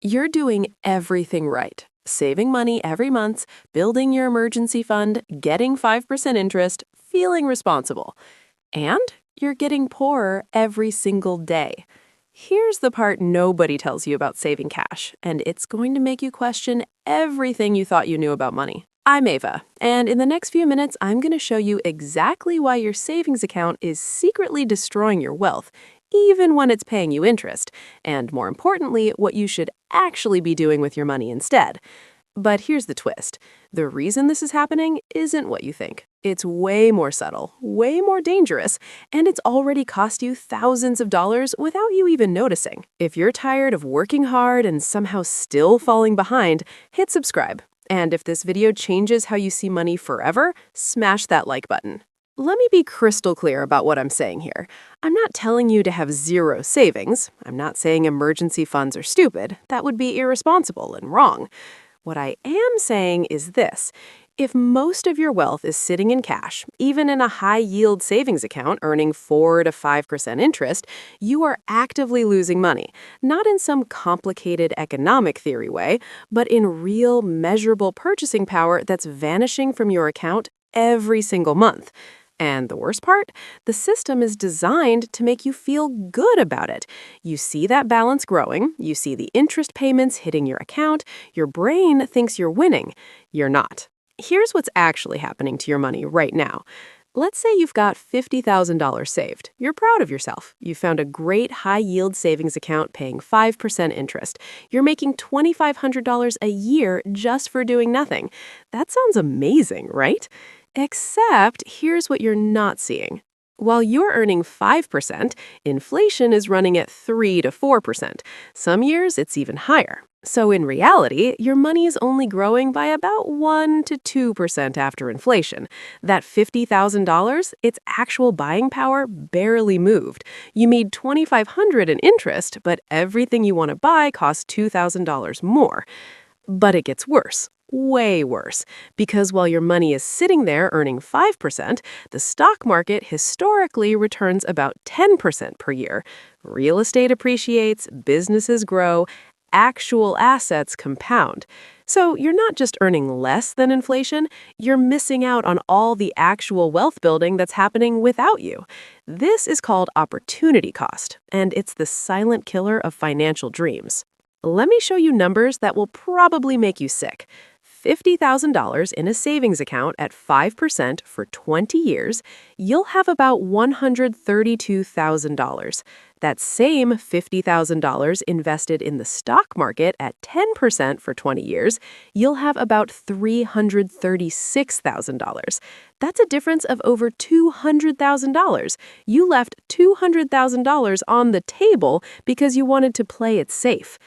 You're doing everything right. Saving money every month, building your emergency fund, getting 5% interest, feeling responsible. And you're getting poorer every single day. Here's the part nobody tells you about saving cash, and it's going to make you question everything you thought you knew about money. I'm Ava, and in the next few minutes, I'm going to show you exactly why your savings account is secretly destroying your wealth, even when it's paying you interest, and more importantly, what you should actually be doing with your money instead. But here's the twist. The reason this is happening isn't what you think. It's way more subtle, way more dangerous, and it's already cost you thousands of dollars without you even noticing. If you're tired of working hard and somehow still falling behind, hit subscribe. And if this video changes how you see money forever, smash that like button. Let me be crystal clear about what I'm saying here. I'm not telling you to have zero savings. I'm not saying emergency funds are stupid. That would be irresponsible and wrong. What I am saying is this. If most of your wealth is sitting in cash, even in a high-yield savings account earning 4 to 5% interest, you are actively losing money, not in some complicated economic theory way, but in real, measurable purchasing power that's vanishing from your account every single month. And the worst part? The system is designed to make you feel good about it. You see that balance growing, you see the interest payments hitting your account, your brain thinks you're winning. You're not. Here's what's actually happening to your money right now. Let's say you've got $50,000 saved. You're proud of yourself. You found a great high-yield savings account paying 5% interest. You're making $2,500 a year just for doing nothing. That sounds amazing, right? Except here's what you're not seeing. While you're earning 5%, inflation is running at 3 to 4%. Some years, it's even higher. So in reality, your money is only growing by about 1 to 2% after inflation. That $50,000, its actual buying power barely moved. You made $2,500 in interest, but everything you want to buy costs $2,000 more. But it gets worse. Way worse, because while your money is sitting there earning 5%, the stock market historically returns about 10% per year. Real estate appreciates, businesses grow, actual assets compound. So you're not just earning less than inflation, you're missing out on all the actual wealth building that's happening without you. This is called opportunity cost, and it's the silent killer of financial dreams. Let me show you numbers that will probably make you sick. $50,000 in a savings account at 5% for 20 years, you'll have about $132,000. That same $50,000 invested in the stock market at 10% for 20 years, you'll have about $336,000. That's a difference of over $200,000. You left $200,000 on the table because you wanted to play it safe.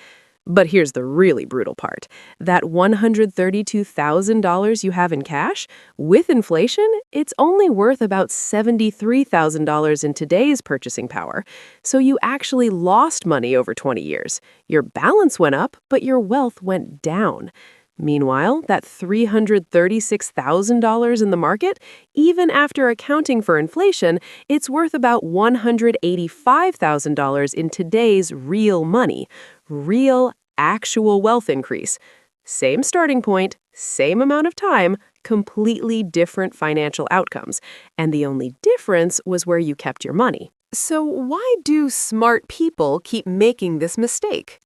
But here's the really brutal part. That $132,000 you have in cash, with inflation, it's only worth about $73,000 in today's purchasing power. So you actually lost money over 20 years. Your balance went up, but your wealth went down. Meanwhile, that $336,000 in the market, even after accounting for inflation, it's worth about $185,000 in today's real money. Real, actual wealth increase. Same starting point, same amount of time, completely different financial outcomes. And the only difference was where you kept your money. So why do smart people keep making this mistake?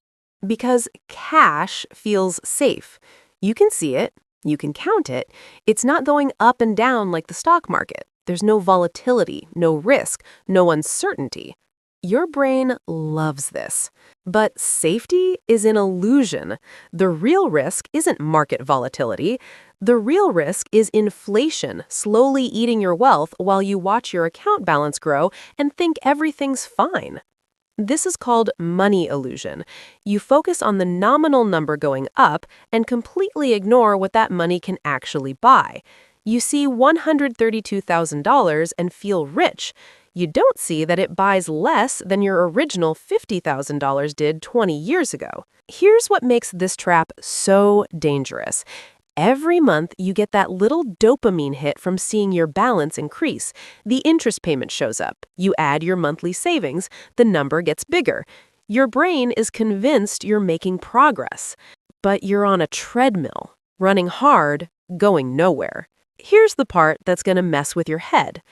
Because cash feels safe. You can see it, you can count it. It's not going up and down like the stock market. There's no volatility, no risk, no uncertainty. Your brain loves this. But safety is an illusion. The real risk isn't market volatility. The real risk is inflation, slowly eating your wealth while you watch your account balance grow and think everything's fine. This is called money illusion. You focus on the nominal number going up and completely ignore what that money can actually buy. You see $132,000 and feel rich. You don't see that it buys less than your original $50,000 did 20 years ago. Here's what makes this trap so dangerous. Every month, you get that little dopamine hit from seeing your balance increase. The interest payment shows up. You add your monthly savings. The number gets bigger. Your brain is convinced you're making progress, but you're on a treadmill, running hard, going nowhere. Here's the part that's going to mess with your head.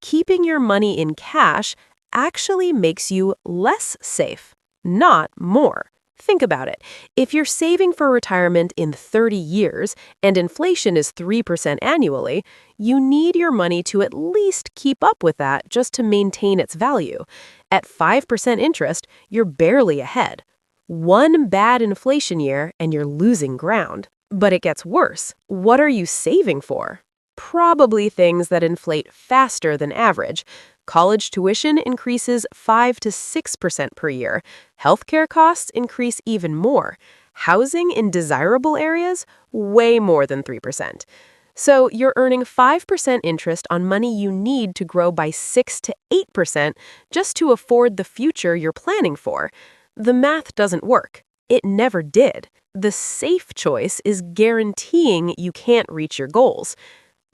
Keeping your money in cash actually makes you less safe, not more. Think about it. If you're saving for retirement in 30 years and inflation is 3% annually, you need your money to at least keep up with that just to maintain its value. At 5% interest, you're barely ahead. One bad inflation year and you're losing ground. But it gets worse. What are you saving for? Probably things that inflate faster than average. College tuition increases 5 to 6% per year. Healthcare costs increase even more. Housing in desirable areas, way more than 3%. So you're earning 5% interest on money you need to grow by 6 to 8% just to afford the future you're planning for. The math doesn't work. It never did. The safe choice is guaranteeing you can't reach your goals.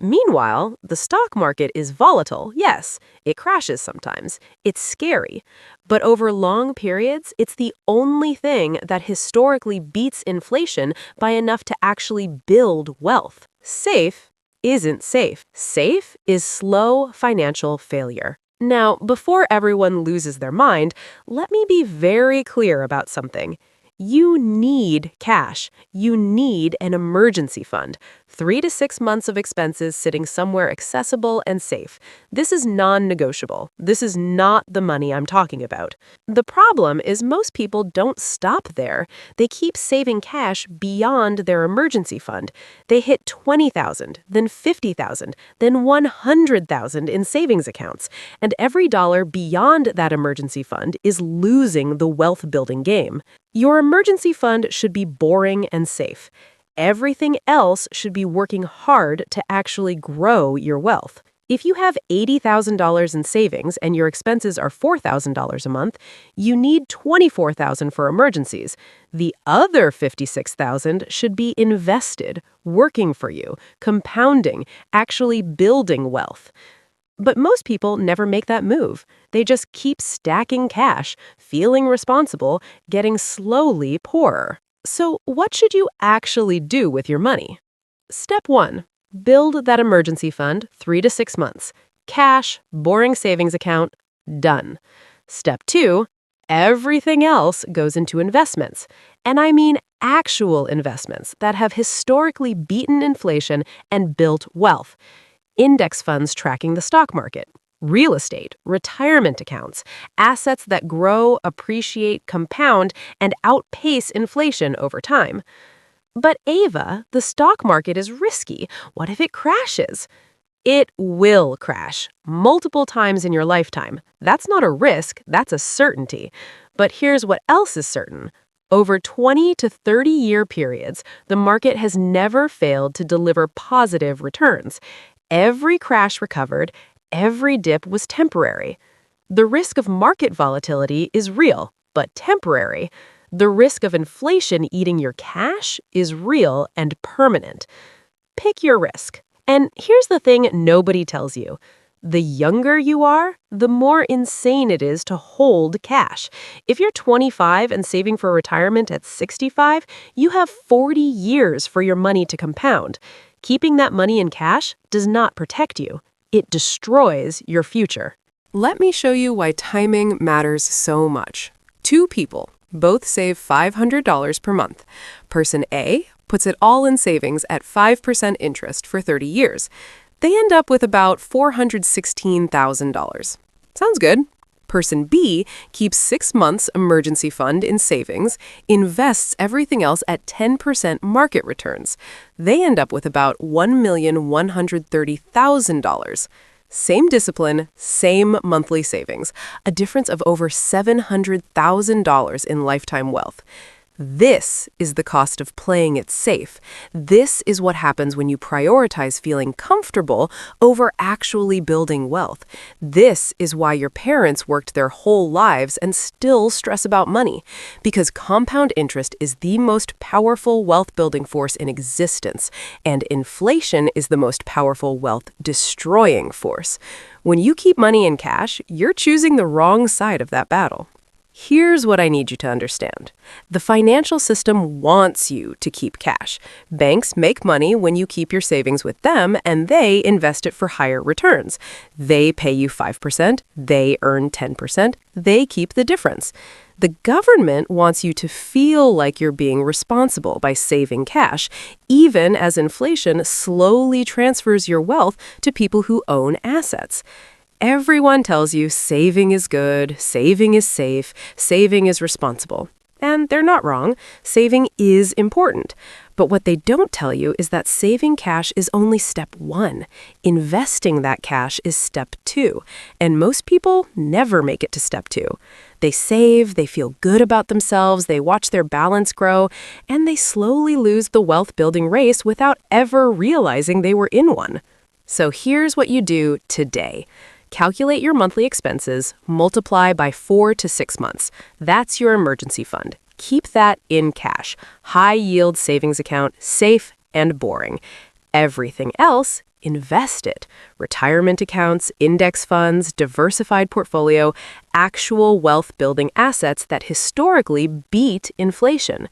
Meanwhile, the stock market is volatile, yes. It crashes sometimes. It's scary. But over long periods, it's the only thing that historically beats inflation by enough to actually build wealth. Safe isn't safe. Safe is slow financial failure. Now, before everyone loses their mind, let me be very clear about something. You need cash. You need an emergency fund. 3 to 6 months of expenses sitting somewhere accessible and safe. This is non-negotiable. This is not the money I'm talking about. The problem is most people don't stop there. They keep saving cash beyond their emergency fund. They hit $20,000, then $50,000, then $100,000 in savings accounts. And every dollar beyond that emergency fund is losing the wealth-building game. Your emergency fund should be boring and safe. Everything else should be working hard to actually grow your wealth. If you have $80,000 in savings and your expenses are $4,000 a month, you need $24,000 for emergencies. The other $56,000 should be invested, working for you, compounding, actually building wealth. But most people never make that move. They just keep stacking cash, feeling responsible, getting slowly poorer. So what should you actually do with your money? Step 1. Build that emergency fund 3 to 6 months. Cash, boring savings account, done. Step 2. Everything else goes into investments. And I mean actual investments that have historically beaten inflation and built wealth. Index funds tracking the stock market, real estate, retirement accounts, assets that grow, appreciate, compound, and outpace inflation over time. But Ava, the stock market is risky. What if it crashes? It will crash multiple times in your lifetime. That's not a risk, that's a certainty. But here's what else is certain. Over 20 to 30-year periods, the market has never failed to deliver positive returns. Every crash recovered, every dip was temporary. The risk of market volatility is real, but temporary. The risk of inflation eating your cash is real and permanent. Pick your risk. And here's the thing nobody tells you. The younger you are, the more insane it is to hold cash. If you're 25 and saving for retirement at 65, you have 40 years for your money to compound. Keeping that money in cash does not protect you. It destroys your future. Let me show you why timing matters so much. 2 people both save $500 per month. Person A puts it all in savings at 5% interest for 30 years. They end up with about $416,000. Sounds good. Person B keeps 6 months emergency fund in savings, invests everything else at 10% market returns. They end up with about $1,130,000. Same discipline, same monthly savings, a difference of over $700,000 in lifetime wealth. This is the cost of playing it safe. This is what happens when you prioritize feeling comfortable over actually building wealth. This is why your parents worked their whole lives and still stress about money. Because compound interest is the most powerful wealth-building force in existence, and inflation is the most powerful wealth-destroying force. When you keep money in cash, you're choosing the wrong side of that battle. Here's what I need you to understand. The financial system wants you to keep cash. Banks make money when you keep your savings with them, and they invest it for higher returns. They pay you 5%, they earn 10%, they keep the difference. The government wants you to feel like you're being responsible by saving cash, even as inflation slowly transfers your wealth to people who own assets. Everyone tells you saving is good, saving is safe, saving is responsible. And they're not wrong. Saving is important. But what they don't tell you is that saving cash is only step one. Investing that cash is step two. And most people never make it to step two. They save, they feel good about themselves, they watch their balance grow, and they slowly lose the wealth-building race without ever realizing they were in one. So here's what you do today. Calculate your monthly expenses, multiply by 4 to 6 months. That's your emergency fund. Keep that in cash. High-yield savings account, safe and boring. Everything else, invest it. Retirement accounts, index funds, diversified portfolio, actual wealth-building assets that historically beat inflation.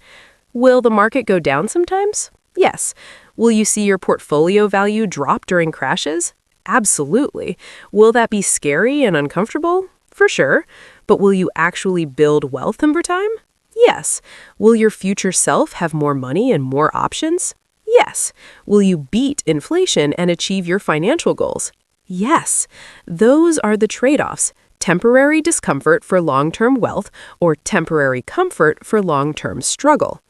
Will the market go down sometimes? Yes. Will you see your portfolio value drop during crashes? Absolutely. Will that be scary and uncomfortable? For sure. But will you actually build wealth over time? Yes. Will your future self have more money and more options? Yes. Will you beat inflation and achieve your financial goals? Yes. Those are the trade-offs. Temporary discomfort for long-term wealth or temporary comfort for long-term struggle.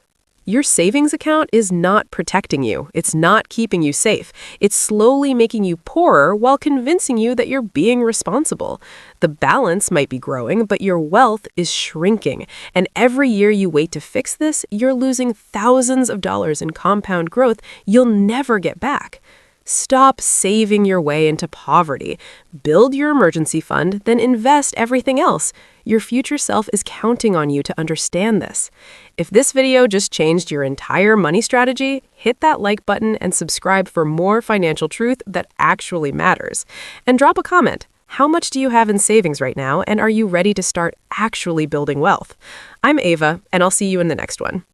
Your savings account is not protecting you. It's not keeping you safe. It's slowly making you poorer while convincing you that you're being responsible. The balance might be growing, but your wealth is shrinking. And every year you wait to fix this, you're losing thousands of dollars in compound growth you'll never get back. Stop saving your way into poverty. Build your emergency fund, then invest everything else. Your future self is counting on you to understand this. If this video just changed your entire money strategy, hit that like button and subscribe for more financial truth that actually matters. And drop a comment. How much do you have in savings right now, and are you ready to start actually building wealth? I'm Ava, and I'll see you in the next one.